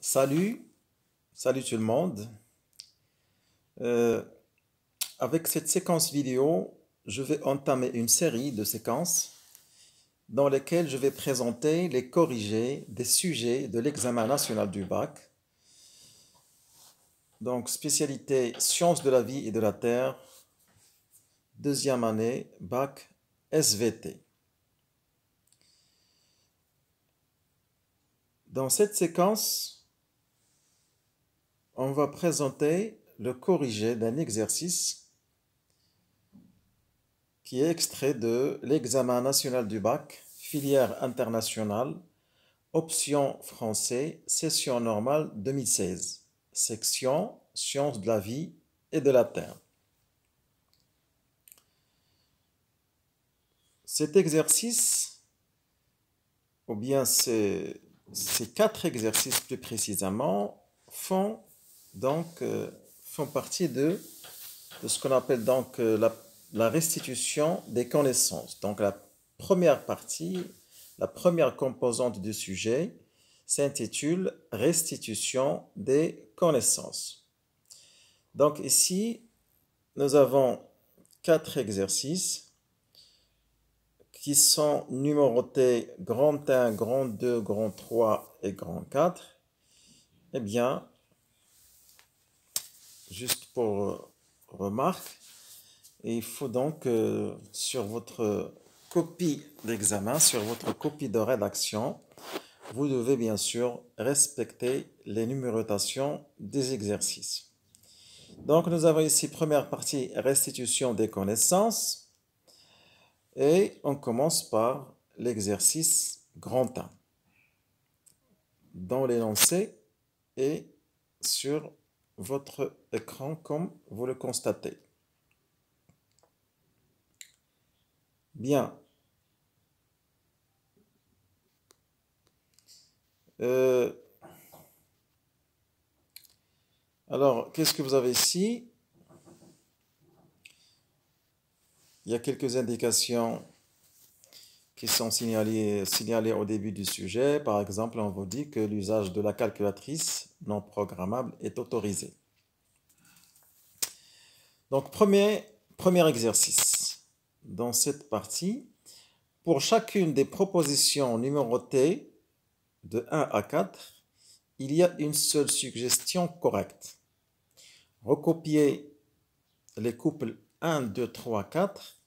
Salut, salut tout le monde. Euh, Avec cette séquence vidéo, je vais entamer une série de séquences dans lesquelles je vais présenter les corrigés des sujets de l'examen national du bac. Donc, spécialité sciences de la vie et de la terre, deuxième année, bac SVT. Dans cette séquence, on va présenter le corrigé d'un exercice qui est extrait de l'examen national du bac, filière internationale, option français, session normale 2016, section sciences de la vie et de la terre. Cet exercice, ou bien ces quatre exercices plus précisément, font partie de ce qu'on appelle donc la restitution des connaissances. Donc la première partie, la première composante du sujet s'intitule restitution des connaissances. Donc ici, nous avons quatre exercices qui sont numérotés grand 1, grand 2, grand 3 et grand 4. Eh bien, juste pour remarque, il faut donc sur votre copie d'examen, sur votre copie de rédaction, vous devez bien sûr respecter les numérotations des exercices. Donc nous avons ici première partie restitution des connaissances et on commence par l'exercice grand 1 dans l'énoncé et sur votre écran comme vous le constatez. Bien. Alors, qu'est-ce que vous avez ici? Il y a quelques indications qui sont signalées au début du sujet. Par exemple, on vous dit que l'usage de la calculatrice non programmable est autorisé. Donc, premier exercice. Dans cette partie, pour chacune des propositions numérotées de 1 à 4, il y a une seule suggestion correcte. Recopier les couples 1, 2, 3, 4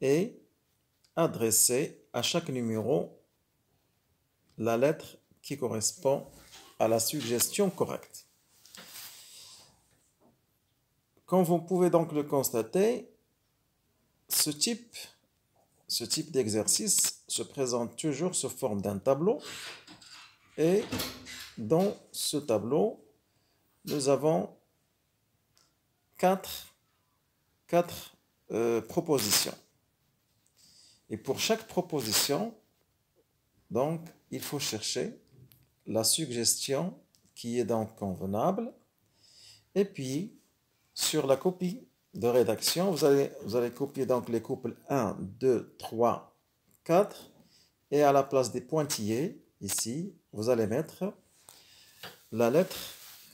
et adresser à chaque numéro la lettre qui correspond à la suggestion correcte. Comme vous pouvez donc le constater, ce type d'exercice se présente toujours sous forme d'un tableau et dans ce tableau, nous avons quatre propositions. Et pour chaque proposition, donc, il faut chercher la suggestion qui est donc convenable. Et puis, sur la copie de rédaction, vous allez copier donc les couples 1, 2, 3, 4. Et à la place des pointillés, ici, vous allez mettre la lettre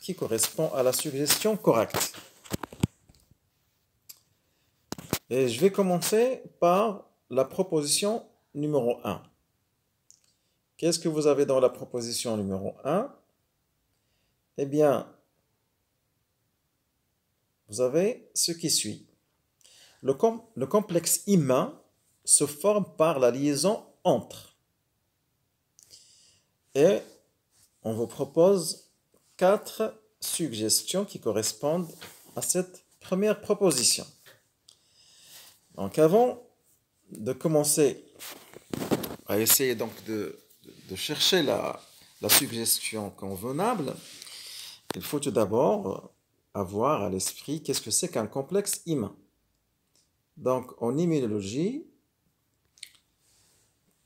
qui correspond à la suggestion correcte. Et je vais commencer par la proposition numéro 1. Qu'est-ce que vous avez dans la proposition numéro 1? Eh bien, vous avez ce qui suit. Le complexe humain se forme par la liaison entre. Et on vous propose 4 suggestions qui correspondent à cette première proposition. Donc avant de commencer à essayer donc de chercher la suggestion convenable, il faut tout d'abord avoir à l'esprit qu'est-ce que c'est qu'un complexe humain. Donc en immunologie,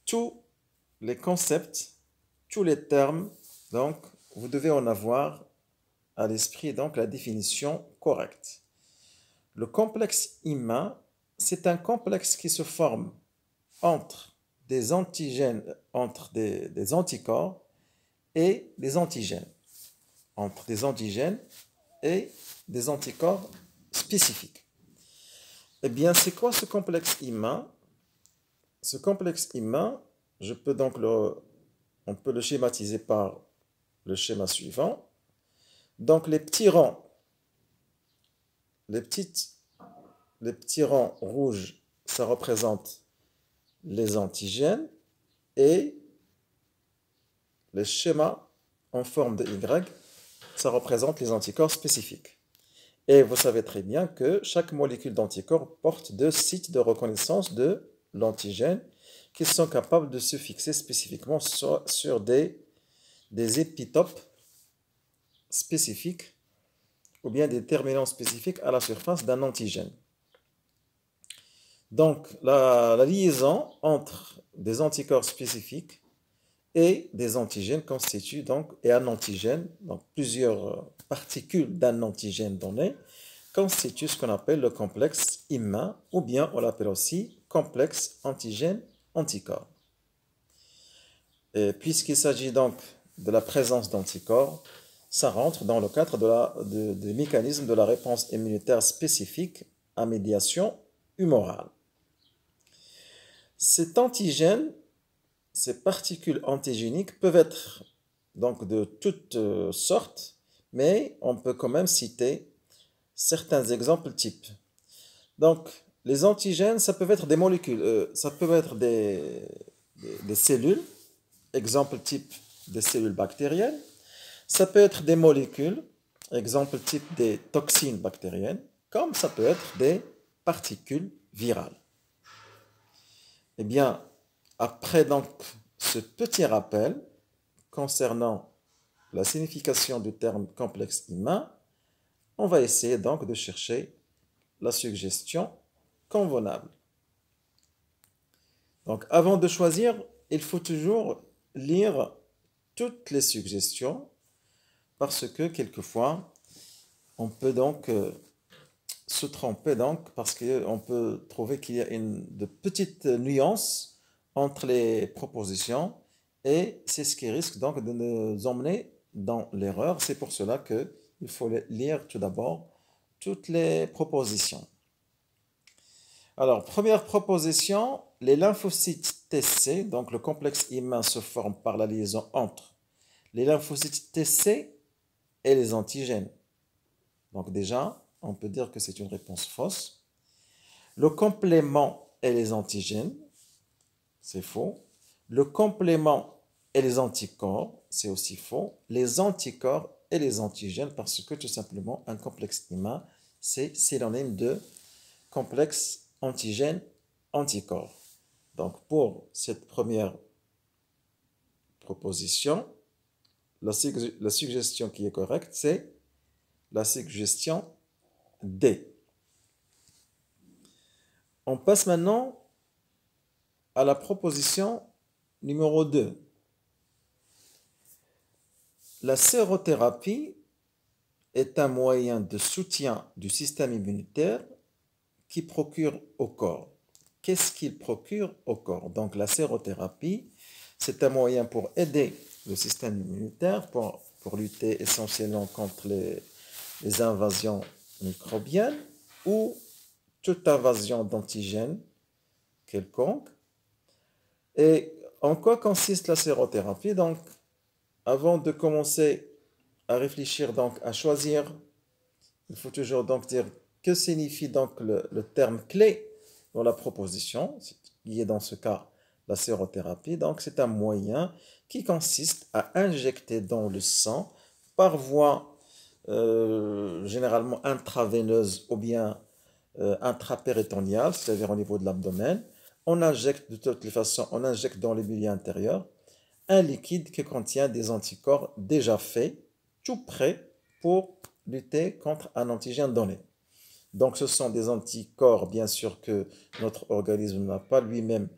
tous les concepts, tous les termes, donc vous devez en avoir à l'esprit donc la définition correcte. Le complexe humain, c'est un complexe qui se forme entre des antigènes, entre des anticorps et des antigènes. entre des antigènes et des anticorps spécifiques. Eh bien, c'est quoi ce complexe immun? Ce complexe immun, on peut le schématiser par le schéma suivant. Donc, les petits rangs, les petits rangs rouges, ça représente les antigènes et les schémas en forme de Y, ça représente les anticorps spécifiques. Et vous savez très bien que chaque molécule d'anticorps porte deux sites de reconnaissance de l'antigène qui sont capables de se fixer spécifiquement sur des épitopes spécifiques ou bien des terminants spécifiques à la surface d'un antigène. Donc, la liaison entre des anticorps spécifiques et des antigènes constitue donc, et un antigène, donc plusieurs particules d'un antigène donné, constitue ce qu'on appelle le complexe immun, ou bien on l'appelle aussi complexe antigène-anticorps. Et puisqu'il s'agit donc de la présence d'anticorps, ça rentre dans le cadre des mécanismes de la réponse immunitaire spécifique à médiation humorale. Cet antigène, ces particules antigéniques peuvent être donc de toutes sortes, mais on peut quand même citer certains exemples types. Donc, les antigènes, ça peut être des molécules, ça peut être des cellules, exemple type des cellules bactériennes. Ça peut être des molécules, exemple type des toxines bactériennes, comme ça peut être des particules virales. Eh bien, après donc ce petit rappel concernant la signification du terme complexe immun, on va essayer donc de chercher la suggestion convenable. Donc, avant de choisir, il faut toujours lire toutes les suggestions parce que quelquefois, on peut donc se tromper parce qu'on peut trouver qu'il y a de petites nuances entre les propositions et c'est ce qui risque donc de nous emmener dans l'erreur. C'est pour cela qu'il faut lire tout d'abord toutes les propositions. Alors, première proposition, les lymphocytes TC, donc le complexe immun se forme par la liaison entre les lymphocytes TC et les antigènes. Donc déjà, on peut dire que c'est une réponse fausse. Le complément et les antigènes, c'est faux. Le complément et les anticorps, c'est aussi faux. Les anticorps et les antigènes, parce que tout simplement, un complexe immun, c'est synonyme de complexe antigène-anticorps. Donc, pour cette première proposition, la suggestion qui est correcte, c'est la suggestion D. On passe maintenant à la proposition numéro 2. La sérothérapie est un moyen de soutien du système immunitaire qui procure au corps. Qu'est-ce qu'il procure au corps? Donc la sérothérapie, c'est un moyen pour aider le système immunitaire, pour lutter essentiellement contre les invasions microbiennes ou toute invasion d'antigènes quelconque. Et en quoi consiste la sérothérapie? Donc, avant de commencer à réfléchir, donc à choisir, il faut toujours donc dire que signifie donc le terme clé dans la proposition, qui est dans ce cas la sérothérapie. Donc, c'est un moyen qui consiste à injecter dans le sang par voie généralement intraveineuse ou bien intrapéritonéale, c'est-à-dire au niveau de l'abdomen. On injecte de toutes les façons, on injecte dans les milieux intérieurs un liquide qui contient des anticorps déjà faits, tout prêts pour lutter contre un antigène donné. Donc ce sont des anticorps, bien sûr, que notre organisme n'a pas lui-même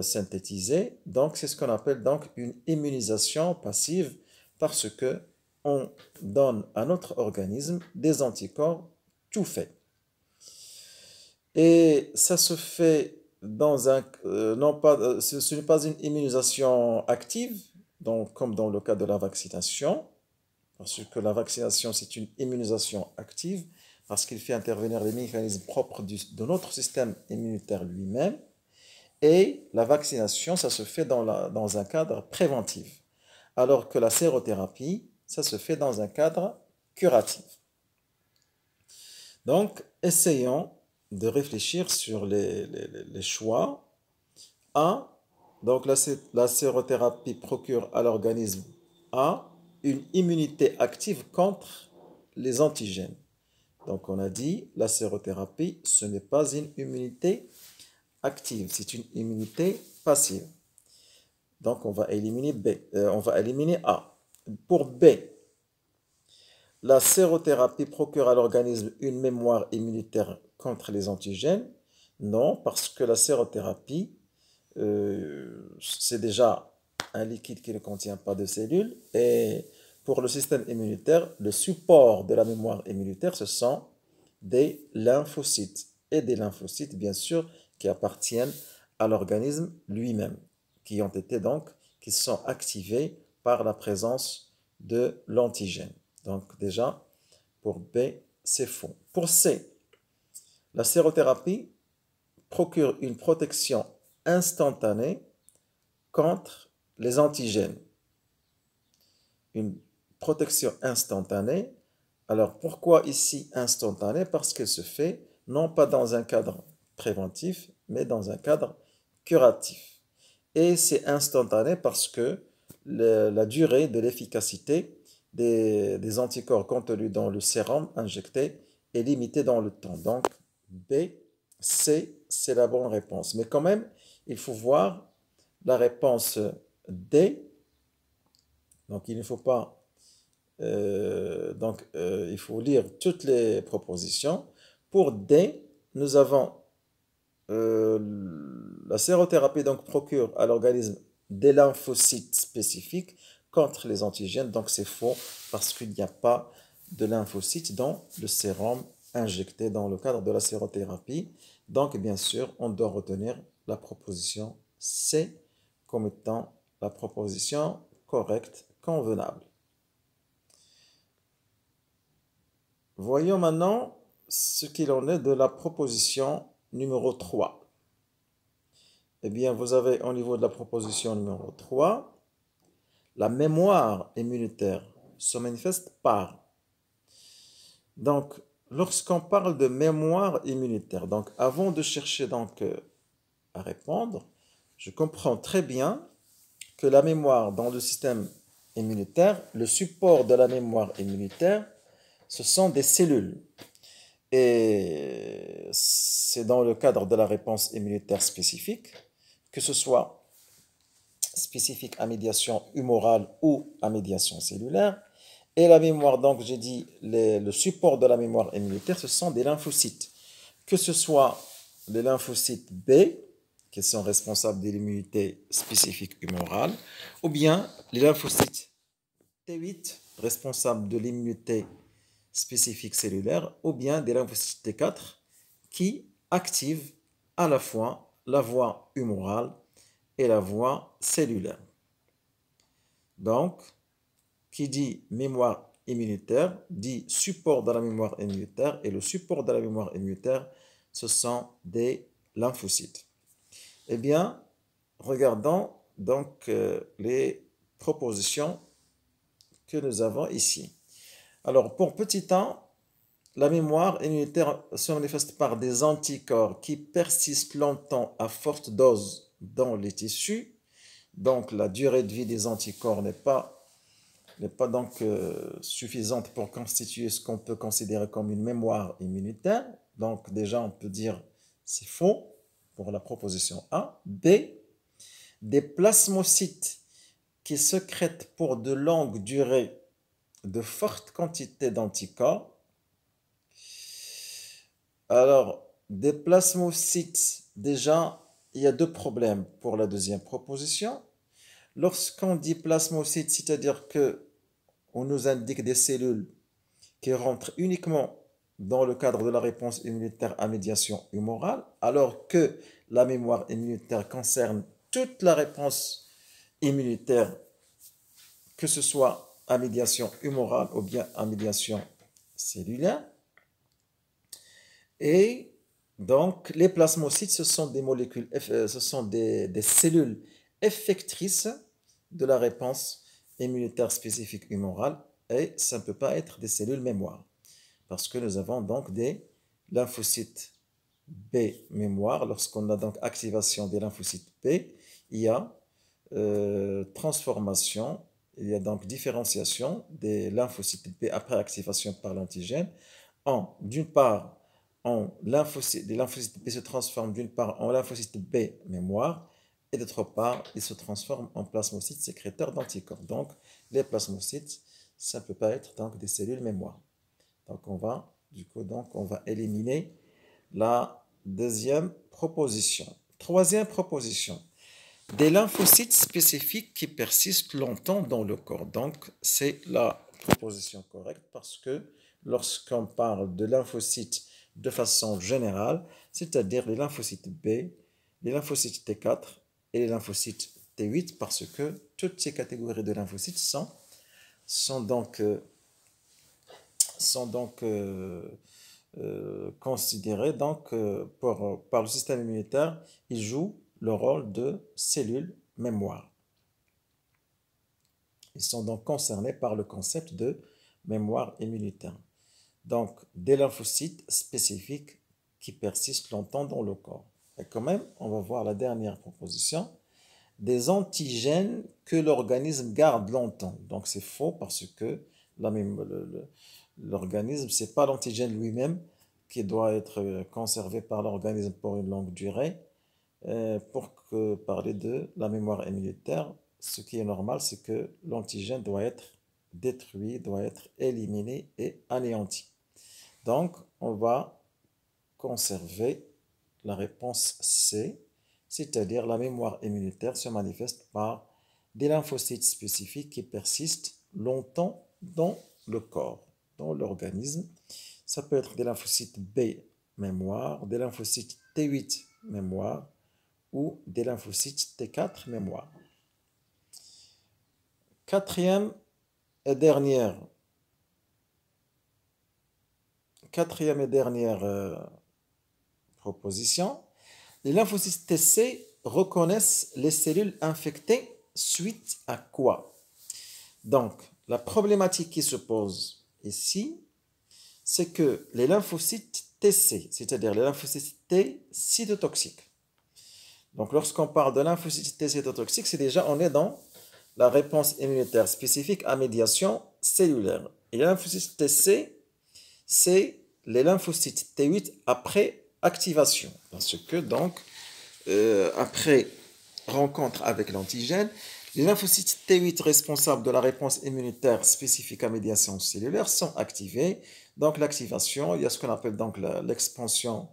synthétisé. Donc c'est ce qu'on appelle donc une immunisation passive parce que on donne à notre organisme des anticorps tout faits. Et ça se fait ce n'est pas une immunisation active, donc, comme dans le cas de la vaccination, parce que la vaccination, c'est une immunisation active, parce qu'il fait intervenir les mécanismes propres de notre système immunitaire lui-même. Et la vaccination, ça se fait dans un cadre préventif, alors que la sérothérapie, ça se fait dans un cadre curatif. Donc, essayons de réfléchir sur les choix. A. Donc, la sérothérapie procure à l'organisme A une immunité active contre les antigènes. Donc, on a dit, la sérothérapie, ce n'est pas une immunité active, c'est une immunité passive. Donc, on va éliminer B, on va éliminer A. Pour B, la sérothérapie procure à l'organisme une mémoire immunitaire contre les antigènes. Non, parce que la sérothérapie, c'est déjà un liquide qui ne contient pas de cellules. Et pour le système immunitaire, le support de la mémoire immunitaire, ce sont des lymphocytes. Et des lymphocytes, bien sûr, qui appartiennent à l'organisme lui-même, qui ont été donc, qui sont activés par la présence de l'antigène. Donc déjà, pour B, c'est faux. Pour C, la sérothérapie procure une protection instantanée contre les antigènes. Une protection instantanée. Alors pourquoi ici instantanée? Parce qu'elle se fait non pas dans un cadre préventif, mais dans un cadre curatif. Et c'est instantané parce que la durée de l'efficacité des anticorps contenus dans le sérum injecté est limitée dans le temps. Donc B, C, c'est la bonne réponse. Mais quand même, il faut voir la réponse D. Donc il ne faut pas... il faut lire toutes les propositions. Pour D, nous avons la sérothérapie donc procure à l'organisme des lymphocytes spécifiques contre les antigènes. Donc c'est faux parce qu'il n'y a pas de lymphocytes dans le sérum injecté dans le cadre de la sérothérapie. Donc bien sûr, on doit retenir la proposition C comme étant la proposition correcte, convenable. Voyons maintenant ce qu'il en est de la proposition numéro 3. Eh bien, vous avez au niveau de la proposition numéro 3, la mémoire immunitaire se manifeste par. Donc, lorsqu'on parle de mémoire immunitaire, donc avant de chercher donc à répondre, je comprends très bien que la mémoire dans le système immunitaire, le support de la mémoire immunitaire, ce sont des cellules. Et c'est dans le cadre de la réponse immunitaire spécifique, que ce soit spécifique à médiation humorale ou à médiation cellulaire. Et la mémoire, donc j'ai dit, le support de la mémoire immunitaire, ce sont des lymphocytes. Que ce soit les lymphocytes B, qui sont responsables de l'immunité spécifique humorale, ou bien les lymphocytes T8, responsables de l'immunité spécifique cellulaire, ou bien des lymphocytes T4 qui activent à la fois la voie humorale et la voie cellulaire. Donc, qui dit mémoire immunitaire dit support de la mémoire immunitaire, et le support de la mémoire immunitaire, ce sont des lymphocytes. Eh bien, regardons donc les propositions que nous avons ici. Alors, pour petit 1, la mémoire immunitaire se manifeste par des anticorps qui persistent longtemps à forte dose dans les tissus. Donc, la durée de vie des anticorps n'est pas donc suffisante pour constituer ce qu'on peut considérer comme une mémoire immunitaire. Donc, déjà, on peut dire c'est faux pour la proposition A. B, des plasmocytes qui sécrètent pour de longues durées de fortes quantités d'anticorps. Alors, des plasmocytes, déjà, il y a deux problèmes pour la deuxième proposition. Lorsqu'on dit plasmocytes, c'est-à-dire que on nous indique des cellules qui rentrent uniquement dans le cadre de la réponse immunitaire à médiation humorale, alors que la mémoire immunitaire concerne toute la réponse immunitaire, que ce soit à médiation humorale ou bien à médiation cellulaire. Et donc, les plasmocytes, ce sont des molécules, ce sont des cellules effectrices de la réponse immunitaire spécifique humorale et ça ne peut pas être des cellules mémoire parce que nous avons donc des lymphocytes B mémoire. Lorsqu'on a donc activation des lymphocytes B, il y a transformation, il y a donc différenciation des lymphocytes B après activation par l'antigène en, d'une part, les lymphocytes B se transforment d'une part en lymphocytes B mémoire et d'autre part, ils se transforment en plasmocytes sécréteurs d'anticorps. Donc, les plasmocytes, ça ne peut pas être donc des cellules mémoire. Donc, on va éliminer la deuxième proposition. Troisième proposition, des lymphocytes spécifiques qui persistent longtemps dans le corps. Donc, c'est la proposition correcte parce que lorsqu'on parle de lymphocytes de façon générale, c'est-à-dire les lymphocytes B, les lymphocytes T4 et les lymphocytes T8, parce que toutes ces catégories de lymphocytes sont donc considérés par le système immunitaire, ils jouent le rôle de cellules mémoire. Ils sont donc concernés par le concept de mémoire immunitaire. Donc, des lymphocytes spécifiques qui persistent longtemps dans le corps. Et quand même, on va voir la dernière proposition. Des antigènes que l'organisme garde longtemps. Donc, c'est faux parce que l'organisme, ce n'est pas l'antigène lui-même qui doit être conservé par l'organisme pour une longue durée. Pour parler de la mémoire immunitaire, ce qui est normal, c'est que l'antigène doit être détruit, doit être éliminé et anéanti. Donc, on va conserver la réponse C, c'est-à-dire la mémoire immunitaire se manifeste par des lymphocytes spécifiques qui persistent longtemps dans le corps, dans l'organisme. Ça peut être des lymphocytes B mémoire, des lymphocytes T8 mémoire ou des lymphocytes T4 mémoire. Quatrième et dernière proposition, les lymphocytes TC reconnaissent les cellules infectées suite à quoi? Donc, la problématique qui se pose ici, c'est que les lymphocytes TC, c'est-à-dire les lymphocytes T cytotoxiques. Donc, lorsqu'on parle de lymphocytes T cytotoxiques, c'est déjà, on est dans la réponse immunitaire spécifique à médiation cellulaire. Et les lymphocytes TC, c'est les lymphocytes T8 après activation. Parce que donc, après rencontre avec l'antigène, les lymphocytes T8 responsables de la réponse immunitaire spécifique à médiation cellulaire sont activés. Donc l'activation, il y a ce qu'on appelle donc l'expansion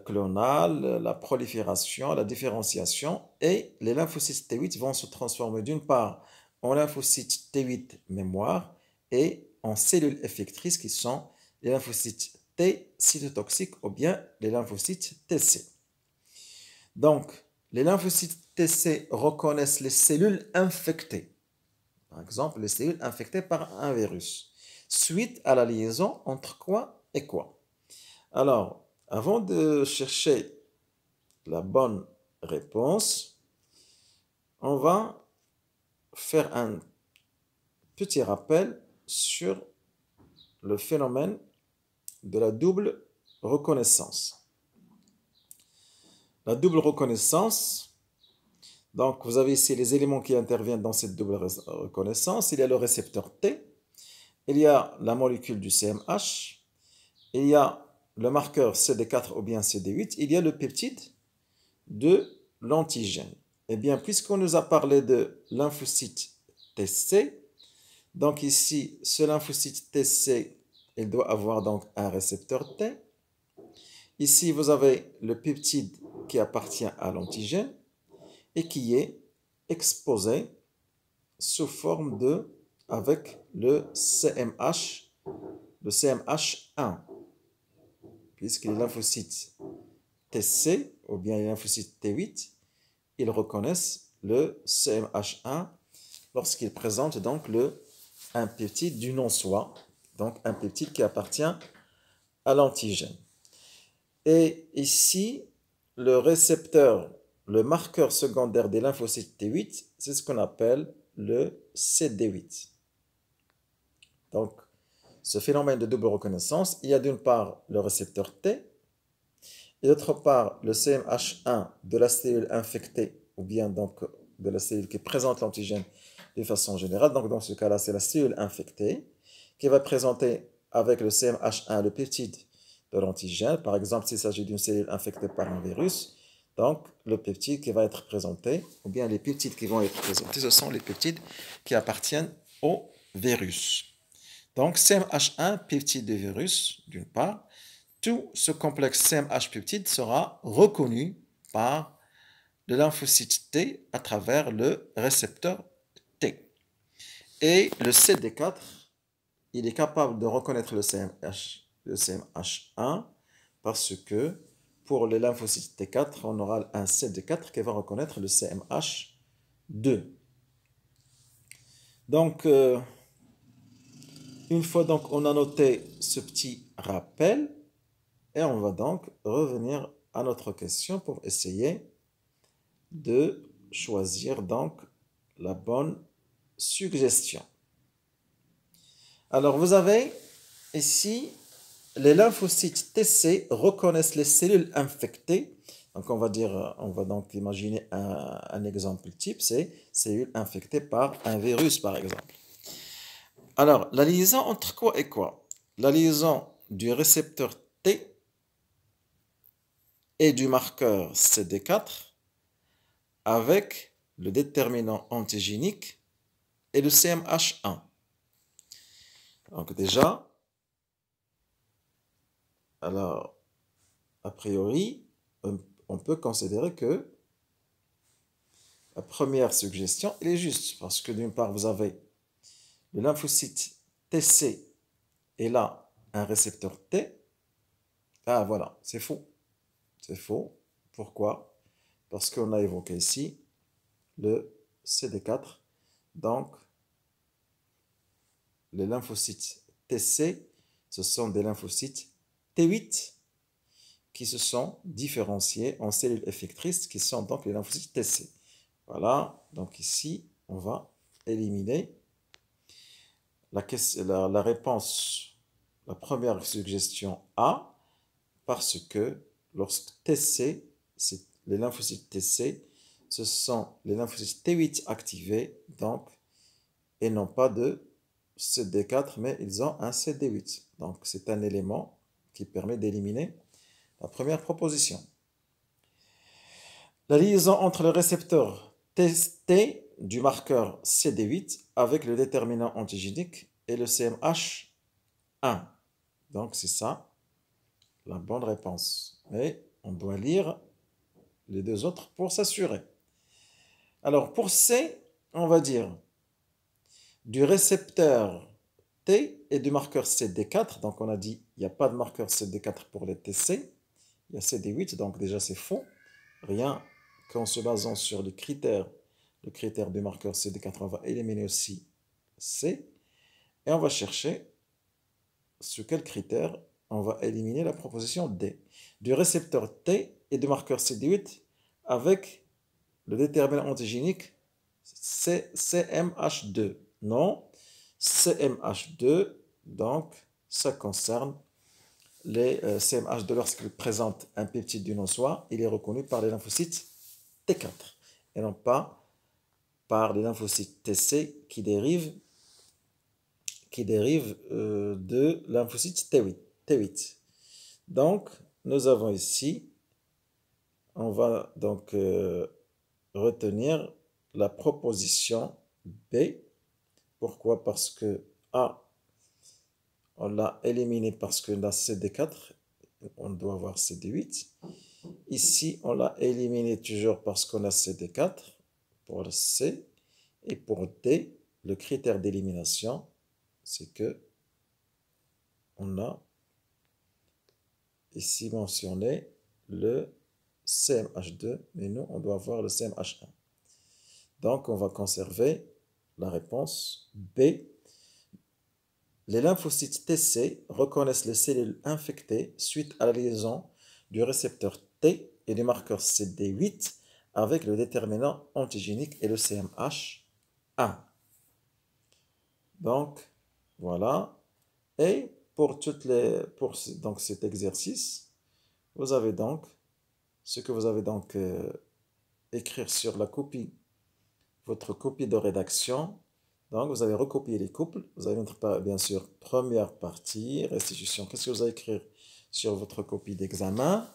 clonale, la prolifération, la différenciation, et les lymphocytes T8 vont se transformer d'une part en lymphocytes T8 mémoire et en cellules effectrices qui sont les lymphocytes T cytotoxiques ou bien les lymphocytes TC. Donc, les lymphocytes TC reconnaissent les cellules infectées, par exemple les cellules infectées par un virus, suite à la liaison entre quoi et quoi. Alors, avant de chercher la bonne réponse, on va faire un petit rappel sur le phénomène de la double reconnaissance. La double reconnaissance, donc vous avez ici les éléments qui interviennent dans cette double reconnaissance. Il y a le récepteur T, il y a la molécule du CMH, il y a le marqueur CD4 ou bien CD8, il y a le peptide de l'antigène. Eh bien, puisqu'on nous a parlé de lymphocyte TC, donc ici, ce lymphocyte TC, il doit avoir donc un récepteur T. Ici, vous avez le peptide qui appartient à l'antigène et qui est exposé sous forme avec le CMH1, puisque les lymphocytes TC ou bien les lymphocytes T8, ils reconnaissent le CMH1 lorsqu'ils présentent donc le un peptide du non-soi, donc un peptide qui appartient à l'antigène. Et ici, le récepteur, le marqueur secondaire des lymphocytes T8, c'est ce qu'on appelle le CD8. Donc, ce phénomène de double reconnaissance, il y a d'une part le récepteur T, et d'autre part le CMH1 de la cellule infectée, ou bien donc de la cellule qui présente l'antigène de façon générale. Donc, dans ce cas-là, c'est la cellule infectée qui va présenter avec le CMH1 le peptide de l'antigène. Par exemple, s'il s'agit d'une cellule infectée par un virus, donc le peptide qui va être présenté, ou bien les peptides qui vont être présentés, ce sont les peptides qui appartiennent au virus. Donc, CMH1, peptide de virus, d'une part. Tout ce complexe CMH peptide sera reconnu par le lymphocyte T à travers le récepteur T. Et le CD4, il est capable de reconnaître le CMH1 parce que pour le lymphocyte T4, on aura un CD4 qui va reconnaître le CMH2. Donc, une fois donc on a noté ce petit rappel, et on va donc revenir à notre question pour essayer de choisir donc la bonne suggestion. Alors, vous avez ici, les lymphocytes TC reconnaissent les cellules infectées. Donc, on va donc imaginer un exemple type, c'est cellules infectées par un virus, par exemple. Alors, la liaison entre quoi et quoi? La liaison du récepteur T et du marqueur CD4 avec le déterminant antigénique et le CMH1. Donc déjà, alors, a priori, on peut considérer que la première suggestion, elle est juste, parce que d'une part, vous avez le lymphocyte TC et là, un récepteur T. Ah voilà, c'est faux. C'est faux. Pourquoi? Parce qu'on a évoqué ici le CD4. Donc, les lymphocytes TC, ce sont des lymphocytes T8 qui se sont différenciés en cellules effectrices qui sont donc les lymphocytes TC. Voilà, donc ici, on va éliminer la réponse, la première suggestion A, parce que lorsque TC, les lymphocytes TC, ce sont les lymphocytes T8 activés, donc, et non pas de CD4, mais ils ont un CD8. Donc, c'est un élément qui permet d'éliminer la première proposition. La liaison entre le récepteur T du marqueur CD8 avec le déterminant antigénique et le CMH1. Donc, c'est ça la bonne réponse. Mais on doit lire les deux autres pour s'assurer. Alors, pour C, on va dire du récepteur T et du marqueur CD4. Donc, on a dit il n'y a pas de marqueur CD4 pour les TC. Il y a CD8, donc déjà c'est faux. Rien qu'en se basant sur le critère du marqueur CD4, on va éliminer aussi C. Et on va chercher sur quel critère on va éliminer la proposition D. Du récepteur T et du marqueur CD8 avec le déterminant antigénique CMH2. Non, CMH2, donc ça concerne les CMH2 lorsqu'ils présentent un peptide du non-soi, il est reconnu par les lymphocytes T4 et non pas par les lymphocytes TC qui dérivent de lymphocytes T8. Donc, nous avons ici, on va donc retenir la proposition B. Pourquoi? Parce que A, on l'a éliminé parce que la CD4, on doit avoir CD8. Ici, on l'a éliminé toujours parce qu'on a CD4 pour le C. Et pour D, le critère d'élimination, c'est que on a ici mentionné le CMH2, mais nous, on doit avoir le CMH1. Donc, on va conserver la réponse B. les lymphocytes TC reconnaissent les cellules infectées suite à la liaison du récepteur T et du marqueur CD8 avec le déterminant antigénique et le CMH1. Donc, voilà. Et pour donc cet exercice, vous avez donc ce que vous avez donc écrire sur la copie, votre copie de rédaction. Donc, vous allez recopier les couples. Vous allez mettre, bien sûr, première partie, restitution. Qu'est-ce que vous allez écrire sur votre copie d'examen?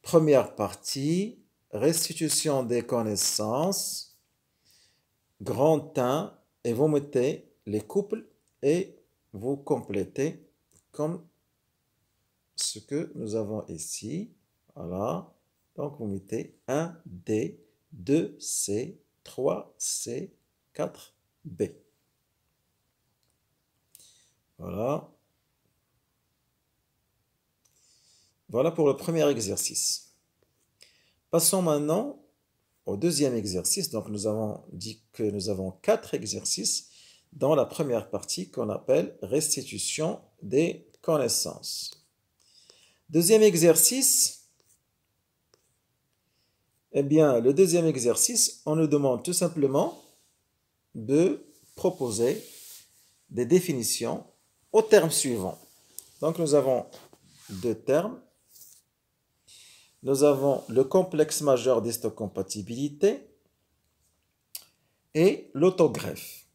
Première partie, restitution des connaissances, grand 1, et vous mettez les couples et vous complétez comme ce que nous avons ici. Voilà. Donc, vous mettez 1D, 2C, 3C, 4B. Voilà. Voilà pour le premier exercice. Passons maintenant au deuxième exercice. Donc, nous avons dit que nous avons 4 exercices dans la première partie qu'on appelle restitution des connaissances. Deuxième exercice, eh bien, le deuxième exercice, on nous demande tout simplement de proposer des définitions aux termes suivants. Donc, nous avons 2 termes. Nous avons le complexe majeur d'histocompatibilité et l'autogreffe.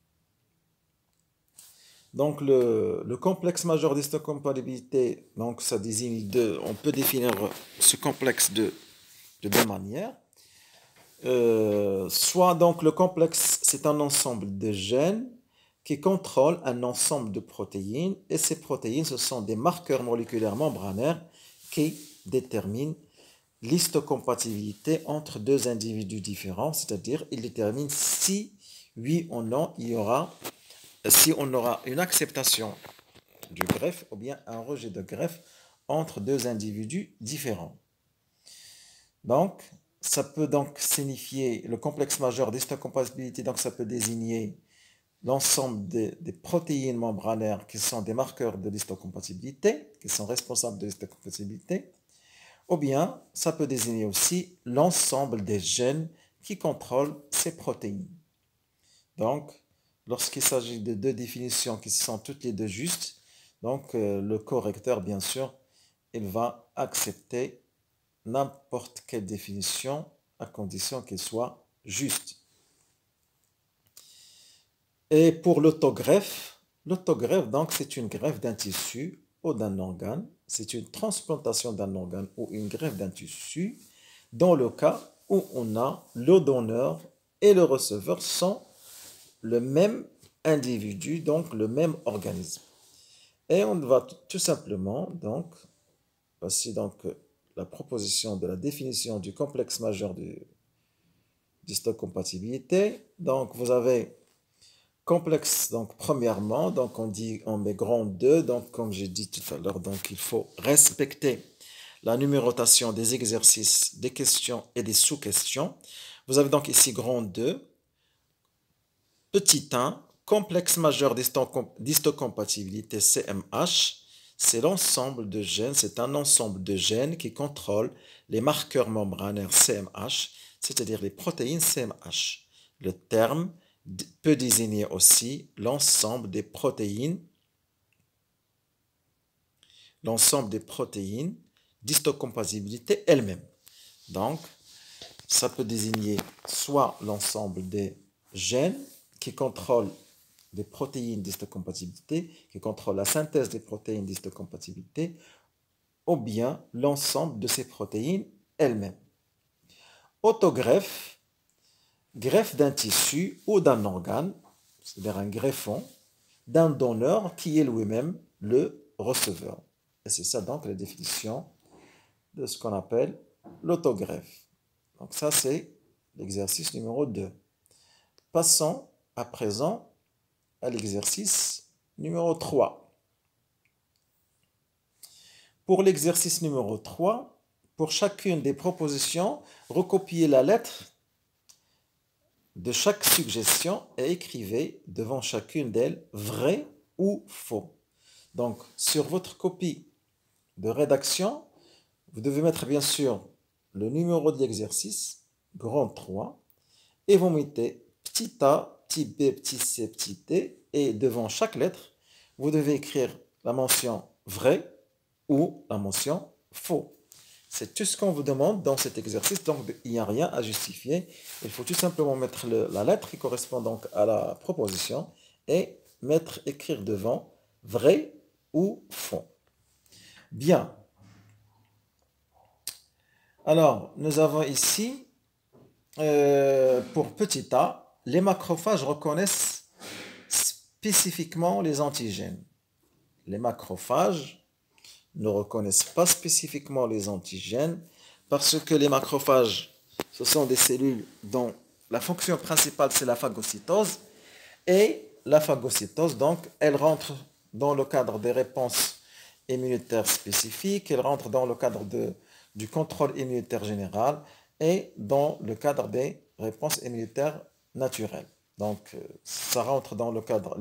Donc, le complexe majeur d'histocompatibilité, donc ça désigne on peut définir ce complexe de 2 manières. Soit donc le complexe, c'est un ensemble de gènes qui contrôlent un ensemble de protéines, et ces protéines, ce sont des marqueurs moléculaires membranaires qui déterminent l'histocompatibilité entre 2 individus différents, c'est-à-dire ils déterminent si, oui ou non, si on aura une acceptation du greffe ou bien un rejet de greffe entre 2 individus différents. Donc, ça peut donc signifier le complexe majeur d'histocompatibilité, donc ça peut désigner l'ensemble des protéines membranaires qui sont des marqueurs de l'histocompatibilité, qui sont responsables de l'histocompatibilité, ou bien ça peut désigner aussi l'ensemble des gènes qui contrôlent ces protéines. Donc, lorsqu'il s'agit de 2 définitions qui sont toutes les 2 justes, donc le correcteur, bien sûr, il va accepter n'importe quelle définition à condition qu'elle soit juste. Et pour l'autogreffe, donc, c'est une greffe d'un tissu ou d'un organe. C'est une transplantation d'un organe ou une greffe d'un tissu dans le cas où on a le donneur et le receveur sont le même individu, donc le même organisme. Et on va tout simplement, donc, voici donc la proposition de la définition du complexe majeur d'histocompatibilité. Donc, vous avez complexe, donc premièrement, donc on met grand 2, donc comme j'ai dit tout à l'heure, donc il faut respecter la numérotation des exercices, des questions et des sous-questions. Vous avez donc ici grand 2, petit 1, complexe majeur d'histocompatibilité CMH, c'est l'ensemble de gènes, c'est un ensemble de gènes qui contrôlent les marqueurs membranaires CMH, c'est-à-dire les protéines CMH. Le terme peut désigner aussi l'ensemble des protéines d'histocompatibilité elles-mêmes. Donc, ça peut désigner soit l'ensemble des gènes qui contrôlent des protéines d'histocompatibilité, qui contrôlent la synthèse des protéines d'histocompatibilité, ou bien l'ensemble de ces protéines elles-mêmes. Autogreffe, greffe d'un tissu ou d'un organe, c'est-à-dire un greffon, d'un donneur qui est lui-même le receveur. Et c'est ça donc la définition de ce qu'on appelle l'autogreffe. Donc ça c'est l'exercice numéro 2. Passons à présent à l'exercice numéro 3. Pour l'exercice numéro 3, pour chacune des propositions, recopiez la lettre de chaque suggestion et écrivez devant chacune d'elles vrai ou faux. Donc, sur votre copie de rédaction, vous devez mettre bien sûr le numéro de l'exercice, grand 3, et vous mettez petit a, petit b, petit c, petit d, et devant chaque lettre, vous devez écrire la mention vrai ou la mention faux. C'est tout ce qu'on vous demande dans cet exercice, donc il n'y a rien à justifier. Il faut tout simplement mettre la lettre qui correspond donc à la proposition et écrire devant vrai ou faux. Bien. Alors, nous avons ici, pour petit a, les macrophages reconnaissent spécifiquement les antigènes. Les macrophages ne reconnaissent pas spécifiquement les antigènes parce que les macrophages, ce sont des cellules dont la fonction principale, c'est la phagocytose. Et la phagocytose, donc, elle rentre dans le cadre des réponses immunitaires spécifiques, elle rentre dans le cadre du contrôle immunitaire général et dans le cadre des réponses immunitaires naturelles. Donc, ça rentre dans le cadre,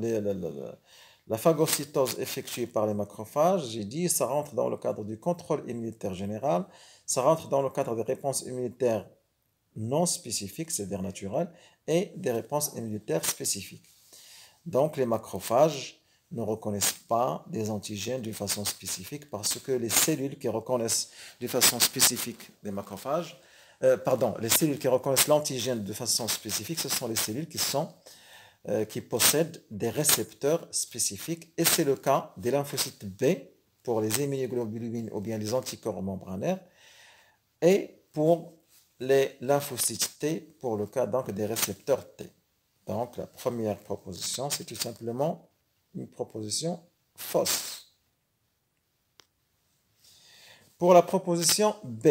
la phagocytose effectuée par les macrophages, j'ai dit, ça rentre dans le cadre du contrôle immunitaire général, ça rentre dans le cadre des réponses immunitaires non spécifiques, c'est-à-dire naturelles, et des réponses immunitaires spécifiques. Donc, les macrophages ne reconnaissent pas des antigènes d'une façon spécifique parce que les cellules qui reconnaissent d'une façon spécifique des macrophages, les cellules qui reconnaissent l'antigène de façon spécifique, ce sont les cellules qui possèdent des récepteurs spécifiques. Et c'est le cas des lymphocytes B pour les immunoglobulines ou bien les anticorps membranaires et pour les lymphocytes T pour le cas donc des récepteurs T. Donc la première proposition, c'est tout simplement une proposition fausse. Pour la proposition B,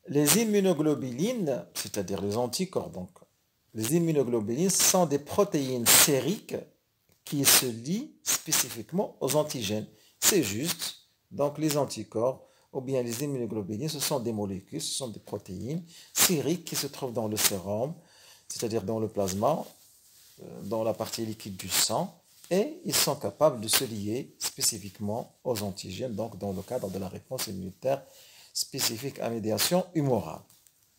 les immunoglobulines, c'est-à-dire les anticorps, donc les immunoglobulines sont des protéines sériques qui se lient spécifiquement aux antigènes. C'est juste. Donc les anticorps ou bien les immunoglobulines, ce sont des molécules, ce sont des protéines sériques qui se trouvent dans le sérum, c'est-à-dire dans le plasma, dans la partie liquide du sang, et ils sont capables de se lier spécifiquement aux antigènes, donc dans le cadre de la réponse immunitaire spécifique à médiation humorale.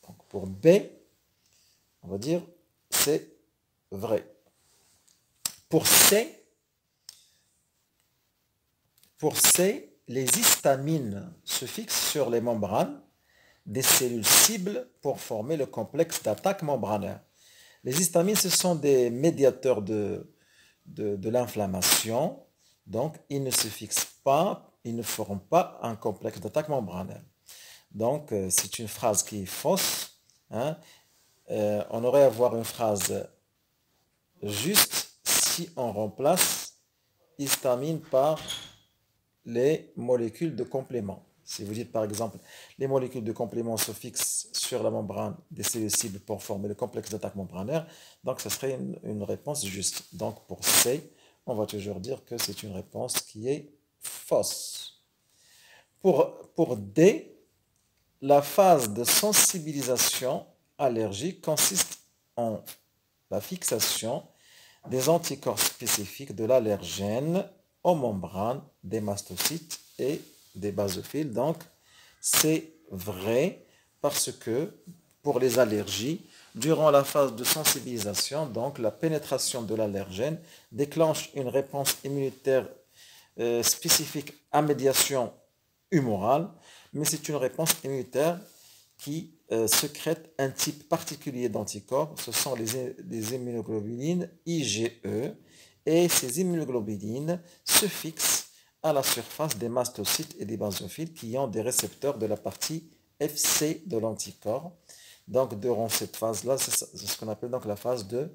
Donc pour B, on va dire c'est vrai. Pour C, les histamines se fixent sur les membranes des cellules cibles pour former le complexe d'attaque membranaire. Les histamines, ce sont des médiateurs de l'inflammation, donc ils ne se fixent pas, ils ne feront pas un complexe d'attaque membranaire. Donc c'est une phrase qui est fausse. Hein. On aurait à voir une phrase juste si on remplace histamine par les molécules de complément. Si vous dites par exemple, les molécules de complément se fixent sur la membrane des cellules cibles pour former le complexe d'attaque membranaire, donc ce serait une réponse juste. Donc pour C, on va toujours dire que c'est une réponse qui est fausse. Pour D, la phase de sensibilisation allergique consiste en la fixation des anticorps spécifiques de l'allergène aux membranes des mastocytes et des basophiles. Donc, c'est vrai parce que pour les allergies, durant la phase de sensibilisation, donc la pénétration de l'allergène déclenche une réponse immunitaire spécifique à médiation humorale, mais c'est une réponse immunitaire qui sécrète un type particulier d'anticorps. Ce sont les immunoglobulines IgE. Et ces immunoglobulines se fixent à la surface des mastocytes et des basophiles qui ont des récepteurs de la partie FC de l'anticorps. Donc, durant cette phase-là, c'est ce qu'on appelle donc la phase de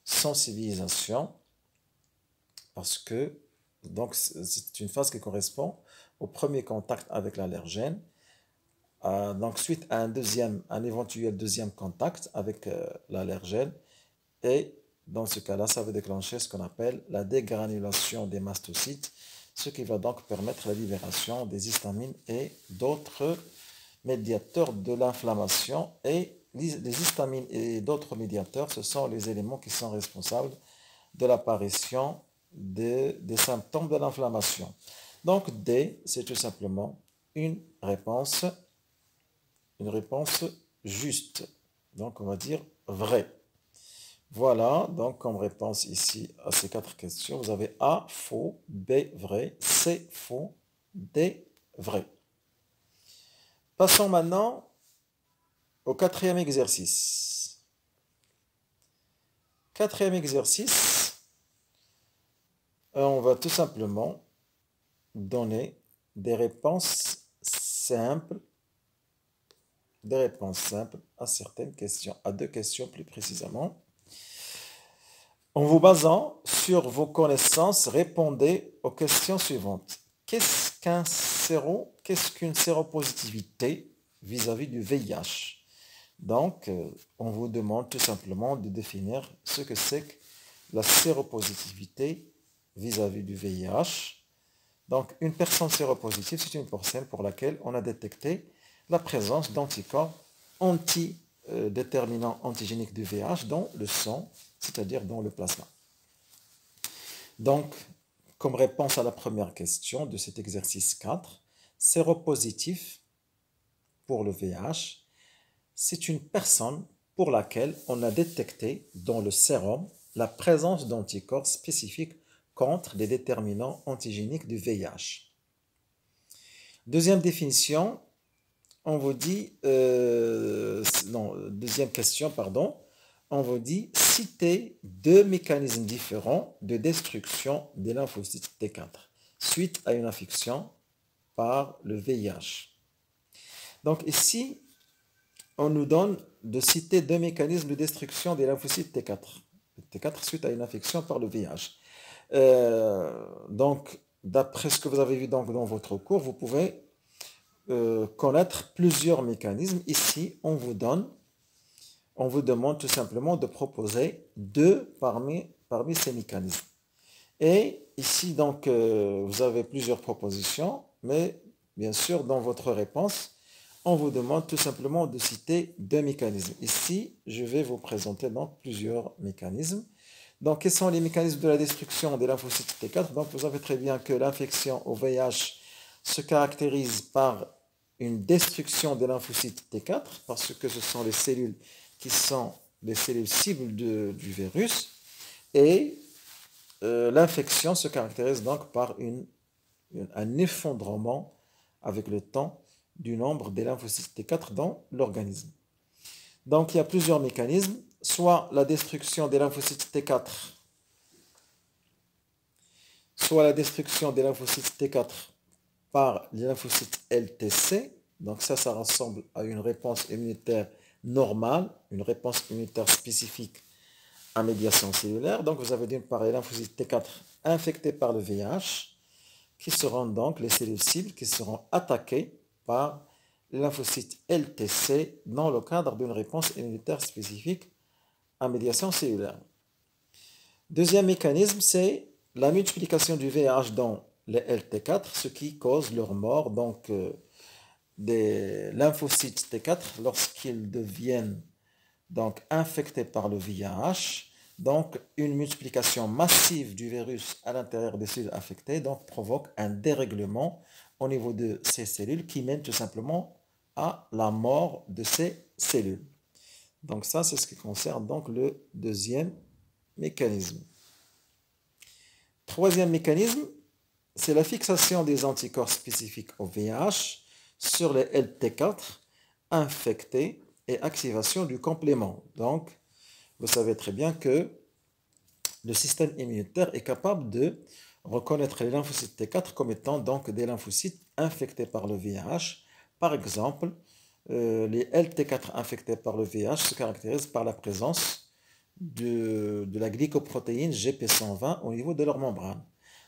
sensibilisation. Parce que c'est une phase qui correspond au premier contact avec l'allergène. Donc, suite à un éventuel deuxième contact avec l'allergène, et dans ce cas-là, ça va déclencher ce qu'on appelle la dégranulation des mastocytes, ce qui va donc permettre la libération des histamines et d'autres médiateurs de l'inflammation. Et les histamines et d'autres médiateurs, ce sont les éléments qui sont responsables de l'apparition des symptômes de l'inflammation. Donc D, c'est tout simplement une réponse juste. Donc on va dire vrai. Voilà, donc comme réponse ici à ces 4 questions, vous avez A, faux, B, vrai, C, faux, D, vrai. Passons maintenant au 4e exercice. 4e exercice, on va tout simplement donner des réponses simples à certaines questions, à 2 questions plus précisément. En vous basant sur vos connaissances, répondez aux questions suivantes. Qu'est-ce qu'une séropositivité vis-à-vis du VIH? Donc, on vous demande tout simplement de définir ce que c'est que la séropositivité vis-à-vis du VIH. Donc, une personne séropositive, c'est une personne pour laquelle on a détecté la présence d'anticorps déterminants antigéniques du VIH dans le sang, c'est-à-dire dans le plasma. Donc, comme réponse à la première question de cet exercice 4, séropositif pour le VIH, c'est une personne pour laquelle on a détecté dans le sérum la présence d'anticorps spécifiques contre les déterminants antigéniques du VIH. Deuxième définition, on vous dit, deuxième question, pardon, on vous dit citer 2 mécanismes différents de destruction des lymphocytes T4 suite à une infection par le VIH. Donc ici, on nous donne de citer 2 mécanismes de destruction des lymphocytes T4. T4 suite à une infection par le VIH. Donc, d'après ce que vous avez vu dans votre cours, vous pouvez connaître plusieurs mécanismes. Ici, on vous demande tout simplement de proposer 2 parmi ces mécanismes. Et ici, donc, vous avez plusieurs propositions, mais bien sûr, dans votre réponse, on vous demande tout simplement de citer 2 mécanismes. Ici, je vais vous présenter donc plusieurs mécanismes. Donc, quels sont les mécanismes de la destruction des lymphocytes T4? Donc, vous savez très bien que l'infection au VIH se caractérise par une destruction des lymphocytes T4, parce que ce sont les cellules qui sont les cellules cibles du virus. Et l'infection se caractérise donc par un effondrement avec le temps du nombre des lymphocytes T4 dans l'organisme. Donc il y a plusieurs mécanismes, soit la destruction des lymphocytes T4, par les lymphocytes LTC, donc ça ressemble à une réponse immunitaire normale, une réponse immunitaire spécifique à médiation cellulaire. Donc vous avez d'une part les lymphocytes T4 infectés par le VIH, qui seront donc les cellules cibles qui seront attaquées par les lymphocytes LTC dans le cadre d'une réponse immunitaire spécifique à médiation cellulaire. Deuxième mécanisme, c'est la multiplication du VIH dans les LT4, ce qui cause leur mort. Donc, des lymphocytes T4, lorsqu'ils deviennent donc infectés par le VIH, donc une multiplication massive du virus à l'intérieur des cellules affectées donc provoque un dérèglement au niveau de ces cellules qui mène tout simplement à la mort de ces cellules. Donc ça, c'est ce qui concerne donc le deuxième mécanisme. Troisième mécanisme, c'est la fixation des anticorps spécifiques au VIH sur les LT4 infectés et activation du complément. Donc, vous savez très bien que le système immunitaire est capable de reconnaître les lymphocytes T4 comme étant donc des lymphocytes infectés par le VIH. Par exemple, les LT4 infectés par le VIH se caractérisent par la présence de la glycoprotéine GP120 au niveau de leur membrane.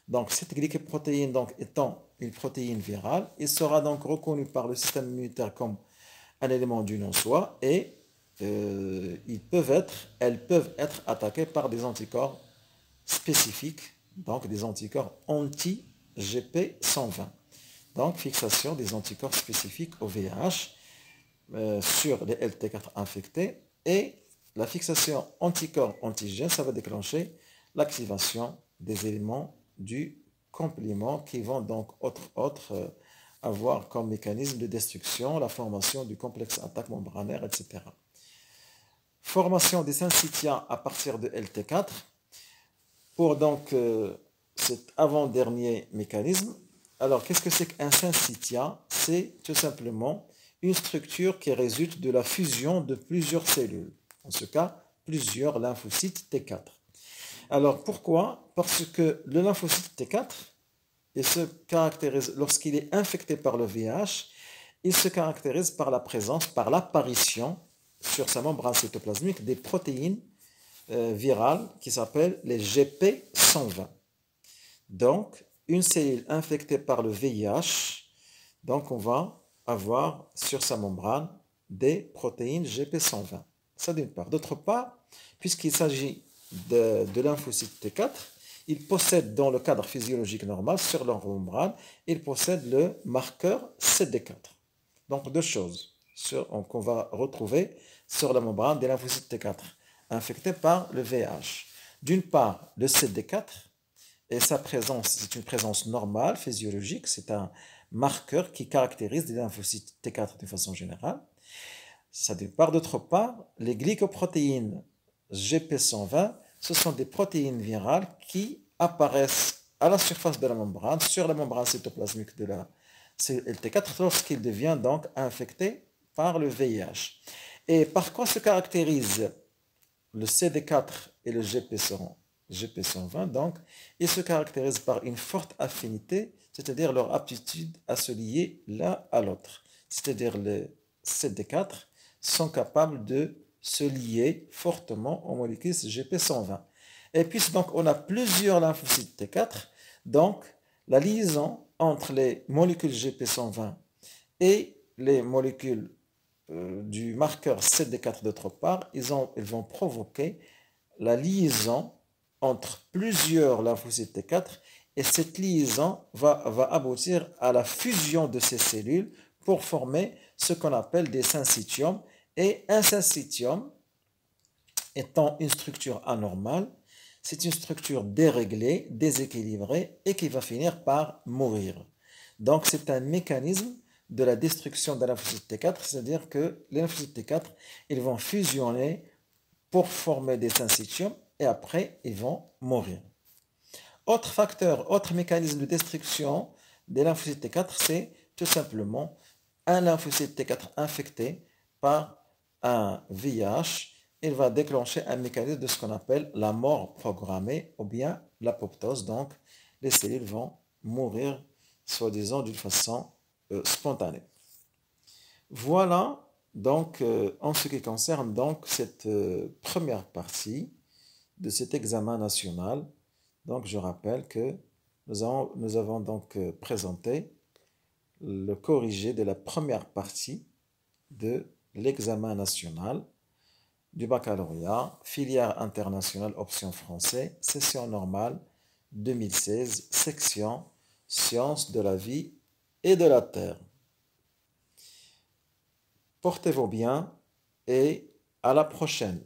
Donc cette glycoprotéine donc, étant une protéine virale, il sera donc reconnu par le système immunitaire comme un élément du non-soi et elles peuvent être attaquées par des anticorps spécifiques, donc des anticorps anti-GP120. Donc fixation des anticorps spécifiques au VIH sur les LT4 infectés et la fixation anticorps antigène, ça va déclencher l'activation des éléments du complément qui vont donc avoir comme mécanisme de destruction la formation du complexe attaque membranaire, etc. Formation des syncytias à partir de LT4. Pour donc cet avant-dernier mécanisme, alors qu'est-ce que c'est qu'un syncytia? C'est tout simplement une structure qui résulte de la fusion de plusieurs cellules, en ce cas plusieurs lymphocytes T4. Alors pourquoi? Parce que le lymphocyte T4, il se caractérise, lorsqu'il est infecté par le VIH, il se caractérise par la présence, par l'apparition sur sa membrane cytoplasmique des protéines virales qui s'appellent les GP120. Donc, une cellule infectée par le VIH, donc on va avoir sur sa membrane des protéines GP120. Ça d'une part. D'autre part, puisqu'il s'agit de lymphocytes T4, ils possèdent dans le cadre physiologique normal, sur leur membrane, ils possèdent le marqueur CD4. Donc deux choses qu'on va retrouver sur la membrane des lymphocytes T4 infectés par le VIH. D'une part, le CD4, et sa présence, c'est une présence normale, physiologique, c'est un marqueur qui caractérise les lymphocytes T4 de façon générale. Ça d'une part. D'autre part, les glycoprotéines GP120, ce sont des protéines virales qui apparaissent à la surface de la membrane, sur la membrane cytoplasmique de la LT4, lorsqu'il devient donc infecté par le VIH. Et par quoi se caractérisent le CD4 et le GP120, donc, ils se caractérisent par une forte affinité, c'est-à-dire leur aptitude à se lier l'un à l'autre. C'est-à-dire les CD4 sont capables de se lier fortement aux molécules GP120. Et puis, donc, on a plusieurs lymphocytes T4, donc la liaison entre les molécules GP120 et les molécules du marqueur CD4 d'autre part, ils vont provoquer la liaison entre plusieurs lymphocytes T4 et cette liaison va aboutir à la fusion de ces cellules pour former ce qu'on appelle des syncytiums. Et un syncytium étant une structure anormale, c'est une structure déréglée, déséquilibrée et qui va finir par mourir. Donc c'est un mécanisme de la destruction de lymphocytes T4, c'est-à-dire que les lymphocytes T4, ils vont fusionner pour former des syncytiums et après ils vont mourir. Autre facteur, autre mécanisme de destruction des lymphocytes T4, c'est tout simplement un lymphocyte T4 infecté par un VIH. Il va déclencher un mécanisme de ce qu'on appelle la mort programmée ou bien l'apoptose. Donc, les cellules vont mourir, soi-disant, d'une façon spontanée. Voilà donc en ce qui concerne donc cette première partie de cet examen national. Donc je rappelle que nous avons donc présenté le corrigé de la première partie de l'examen national du baccalauréat, filière internationale option français, session normale 2016, section sciences de la vie et de la terre. Portez-vous bien et à la prochaine.